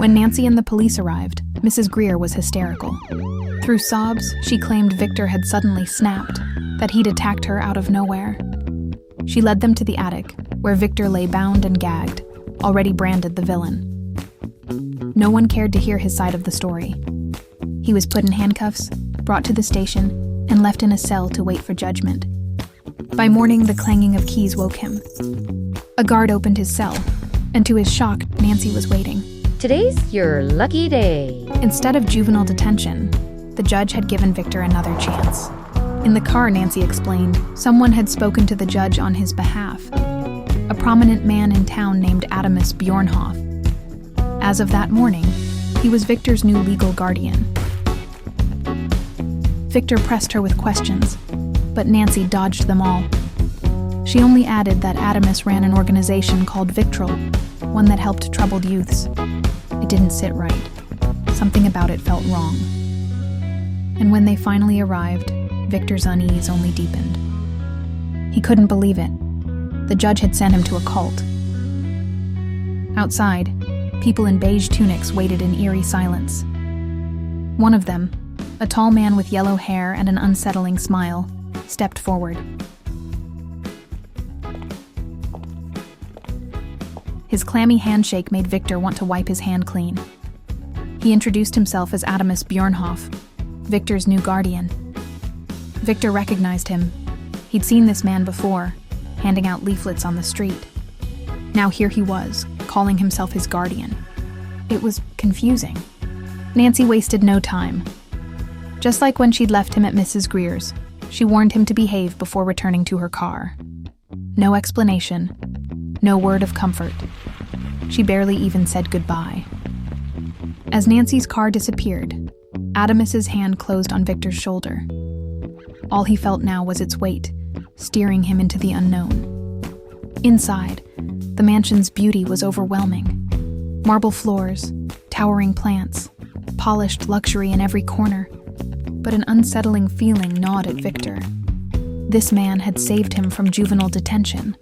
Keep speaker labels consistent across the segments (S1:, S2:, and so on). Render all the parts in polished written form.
S1: When Nancy and the police arrived, Mrs. Greer was hysterical. Through sobs, she claimed Victor had suddenly snapped, that he'd attacked her out of nowhere. She led them to the attic, where Victor lay bound and gagged, already branded the villain. No one cared to hear his side of the story. He was put in handcuffs, brought to the station, and left in a cell to wait for judgment. By morning, the clanging of keys woke him. A guard opened his cell, and to his shock, Nancy was waiting.
S2: Today's your lucky day.
S1: Instead of juvenile detention, the judge had given Victor another chance. In the car, Nancy explained, someone had spoken to the judge on his behalf. A prominent man in town named Adamus Bjornhoff. As of that morning, he was Victor's new legal guardian. Victor pressed her with questions, but Nancy dodged them all. She only added that Adamus ran an organization called Victrol, one that helped troubled youths. It didn't sit right. Something about it felt wrong. And when they finally arrived, Victor's unease only deepened. He couldn't believe it. The judge had sent him to a cult. Outside, people in beige tunics waited in eerie silence. One of them, a tall man with yellow hair and an unsettling smile, stepped forward. His clammy handshake made Victor want to wipe his hand clean. He introduced himself as Adamus Bjornhoff, Victor's new guardian. Victor recognized him. He'd seen this man before, handing out leaflets on the street. Now here he was, calling himself his guardian. It was confusing. Nancy wasted no time. Just like when she'd left him at Mrs. Greer's, she warned him to behave before returning to her car. No explanation, no word of comfort. She barely even said goodbye. As Nancy's car disappeared, Adamus's hand closed on Victor's shoulder. All he felt now was its weight, steering him into the unknown. Inside, the mansion's beauty was overwhelming. Marble floors, towering plants, polished luxury in every corner. But an unsettling feeling gnawed at Victor. This man had saved him from juvenile detention.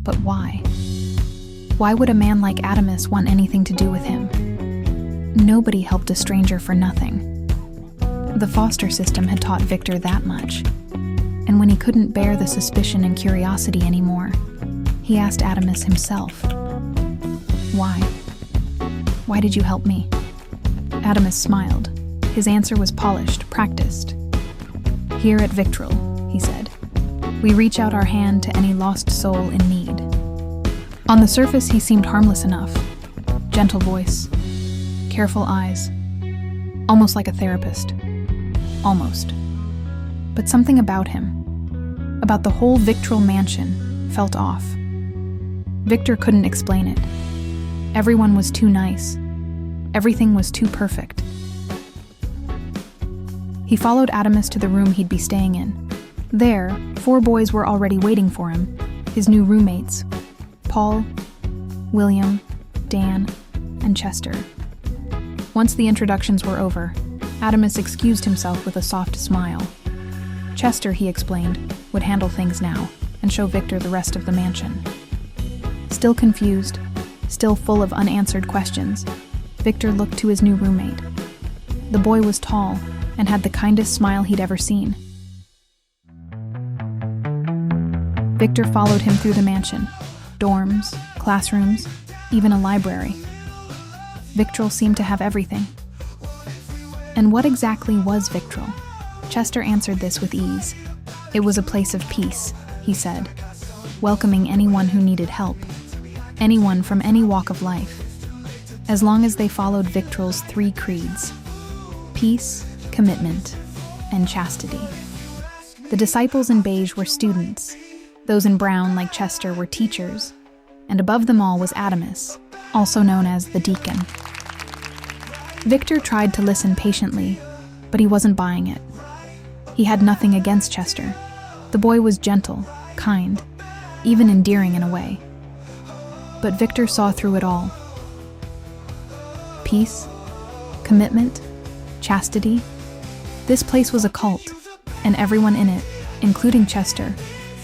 S1: But why? Why would a man like Adamus want anything to do with him? Nobody helped a stranger for nothing. The foster system had taught Victor that much. And when he couldn't bear the suspicion and curiosity anymore, he asked Adamus himself, "Why? Why did you help me?" Adamus smiled. His answer was polished, practiced. "Here at Victril," he said, "we reach out our hand to any lost soul in need." On the surface, he seemed harmless enough. Gentle voice, careful eyes, almost like a therapist. Almost. But something about him, about the whole Victril mansion, felt off. Victor couldn't explain it. Everyone was too nice. Everything was too perfect. He followed Adamus to the room he'd be staying in. There, 4 boys were already waiting for him, his new roommates: Paul, William, Dan, and Chester. Once the introductions were over, Adamus excused himself with a soft smile. Chester, he explained, would handle things now and show Victor the rest of the mansion. Still confused, still full of unanswered questions, Victor looked to his new roommate. The boy was tall and had the kindest smile he'd ever seen. Victor followed him through the mansion, dorms, classrooms, even a library. Victrol seemed to have everything. And what exactly was Victrol? Chester answered this with ease. It was a place of peace, he said, welcoming anyone who needed help, anyone from any walk of life, as long as they followed Victrol's 3 creeds: peace, commitment, and chastity. The disciples in beige were students. Those in brown, like Chester, were teachers. And above them all was Adamus, also known as the Deacon. Victor tried to listen patiently, but he wasn't buying it. He had nothing against Chester. The boy was gentle, kind, even endearing in a way. But Victor saw through it all. Peace, commitment, chastity. This place was a cult, and everyone in it, including Chester,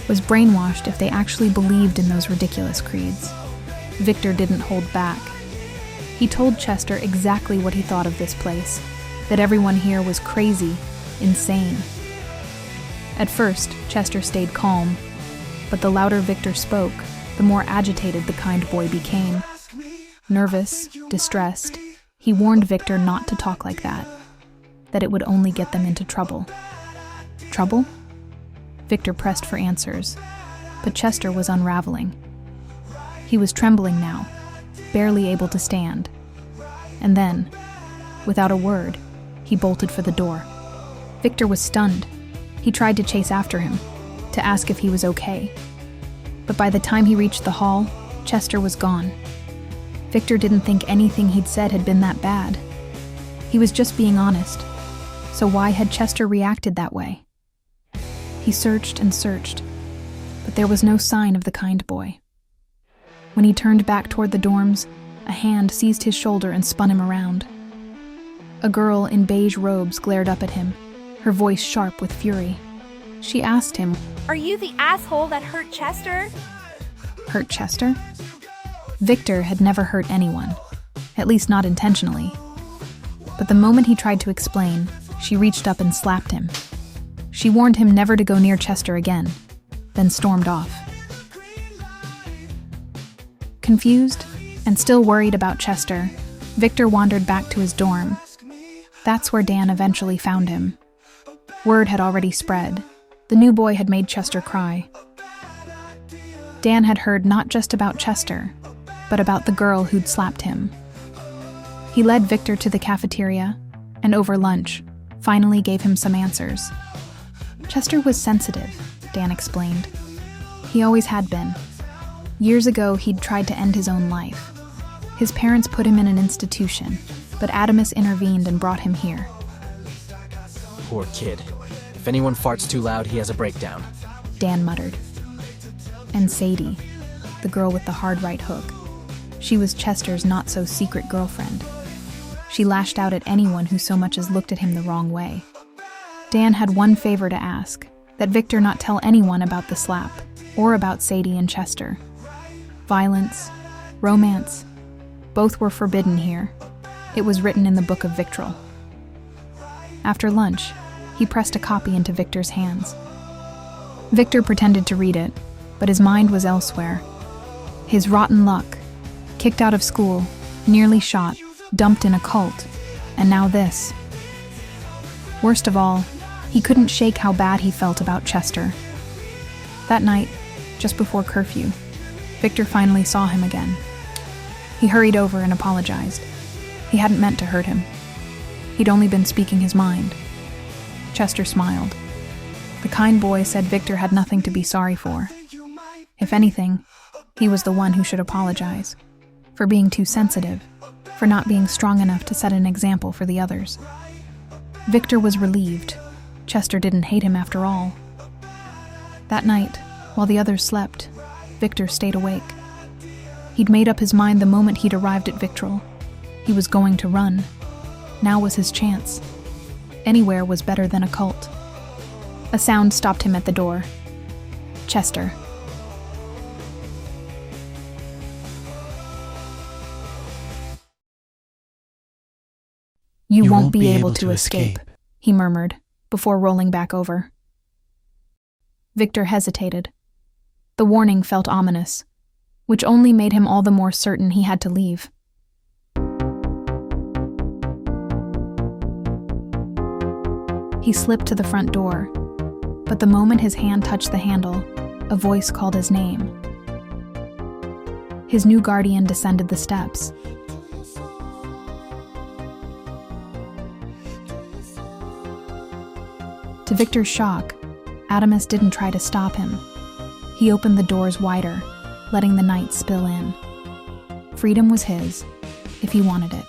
S1: was brainwashed if they actually believed in those ridiculous creeds. Victor didn't hold back. He told Chester exactly what he thought of this place, that everyone here was crazy, insane. At first, Chester stayed calm, but the louder Victor spoke, the more agitated the kind boy became. Nervous, distressed, he warned Victor not to talk like that it would only get them into trouble. Trouble? Victor pressed for answers, but Chester was unraveling. He was trembling now, barely able to stand. And then, without a word, he bolted for the door. Victor was stunned. He tried to chase after him, to ask if he was okay. But by the time he reached the hall, Chester was gone. Victor didn't think anything he'd said had been that bad. He was just being honest. So why had Chester reacted that way? He searched and searched, but there was no sign of the kind boy. When he turned back toward the dorms, a hand seized his shoulder and spun him around. A girl in beige robes glared up at him, her voice sharp with fury. She asked him,
S3: "Are you the asshole that hurt Chester?"
S1: Hurt Chester? Victor had never hurt anyone, at least not intentionally. But the moment he tried to explain, she reached up and slapped him. She warned him never to go near Chester again, then stormed off. Confused and still worried about Chester, Victor wandered back to his dorm. That's where Dan eventually found him. Word had already spread. The new boy had made Chester cry. Dan had heard not just about Chester, but about the girl who'd slapped him. He led Victor to the cafeteria, and over lunch, finally gave him some answers. Chester was sensitive, Dan explained. He always had been. Years ago, he'd tried to end his own life. His parents put him in an institution, but Adamus intervened and brought him here.
S4: Poor kid. If anyone farts too loud, he has a breakdown.
S1: Dan muttered. And Sadie, the girl with the hard right hook. She was Chester's not-so-secret girlfriend. She lashed out at anyone who so much as looked at him the wrong way. Dan had one favor to ask, that Victor not tell anyone about the slap, or about Sadie and Chester. Violence, romance, both were forbidden here. It was written in the book of Victrol. After lunch, he pressed a copy into Victor's hands. Victor pretended to read it, but his mind was elsewhere. His rotten luck, kicked out of school, nearly shot, dumped in a cult, and now this. Worst of all, he couldn't shake how bad he felt about Chester. That night, just before curfew, Victor finally saw him again. He hurried over and apologized. He hadn't meant to hurt him. He'd only been speaking his mind. Chester smiled. The kind boy said Victor had nothing to be sorry for. If anything, he was the one who should apologize, for being too sensitive, for not being strong enough to set an example for the others. Victor was relieved. Chester didn't hate him after all. That night, while the others slept, Victor stayed awake. He'd made up his mind the moment he'd arrived at Victrol. He was going to run. Now was his chance. Anywhere was better than a cult. A sound stopped him at the door. Chester. You won't be able to escape, he murmured, before rolling back over. Victor hesitated. The warning felt ominous, which only made him all the more certain he had to leave. He slipped to the front door, but the moment his hand touched the handle, a voice called his name. His new guardian descended the steps. To Victor's shock, Adamus didn't try to stop him. He opened the doors wider, letting the night spill in. Freedom was his, if he wanted it.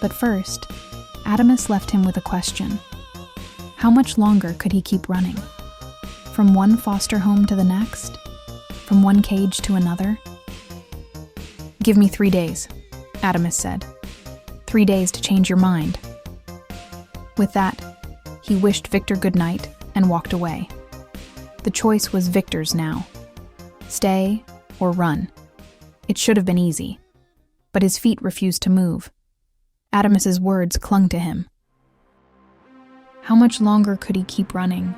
S1: But first, Adamus left him with a question. How much longer could he keep running? From one foster home to the next? From one cage to another? Give me 3 days, Adamus said. 3 days to change your mind. With that, he wished Victor good night and walked away. The choice was Victor's now. Stay or run. It should have been easy. But but his feet refused to move. Adamus's words clung to him. How much longer could he keep running?